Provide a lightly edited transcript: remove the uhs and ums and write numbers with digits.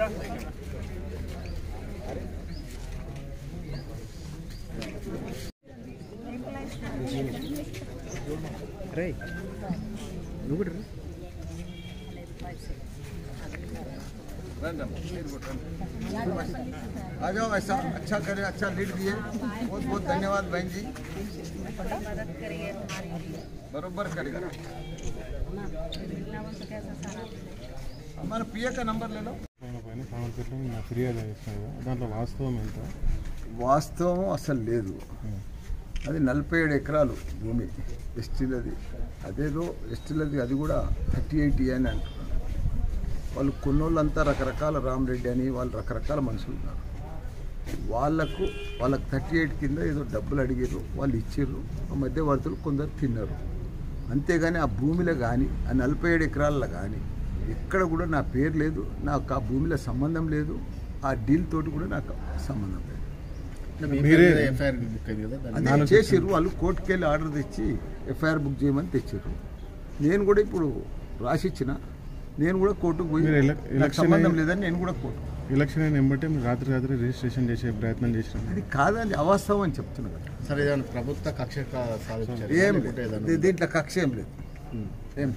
आ जाओ, ऐसा अच्छा करे, अच्छा लीड दिए, बहुत बहुत धन्यवाद बहन जी, बरोबर करेगा। हमारा पिए का नंबर ले लो। వాస్తవం అసలు లేదు. అది 47 ఎకరాలు భూమి ఎస్టీలది. అదేదో ఎస్టీలది, అది కూడా 38 అని అంటున్నారు. వాళ్ళు కొన్నోళ్ళంతా రకరకాల రామరెడ్డి అని వాళ్ళు రకరకాల మనుషులు ఉన్నారు. వాళ్ళకు 38 కింద ఏదో డబ్బులు అడిగారు, వాళ్ళు ఇచ్చారు. ఆ మధ్యవర్తులు కొందరు తిన్నారు. అంతేగాని ఆ భూమిలో కానీ ఆ 47 ఎకరాల్లో కానీ ఎక్కడ కూడా నా పేరు లేదు, నాకు ఆ భూమిలో సంబంధం లేదు, ఆ డీల్ తోటి కూడా నాకు సంబంధం లేదు. అది చేసిర్రు వాళ్ళు, కోర్టుకు వెళ్ళి ఆర్డర్ తెచ్చి ఎఫ్ఐఆర్ బుక్ చేయమని తెచ్చారు. నేను కూడా ఇప్పుడు రాసిచ్చిన, నేను కూడా కోర్టుకు పోయి నాకు సంబంధం లేదని నేను కూడా కోర్టు. ఎలక్షన్ అయిన వెంబటే రాత్రి రిజిస్ట్రేషన్ చేసే ప్రయత్నం చేసినాం. అది కాదని అవాస్తవం అని చెప్తున్నా కదా. సరే, ప్రభుత్వ కక్ష ఏం దీంట్లో కక్ష ఏం లేదు. ఏం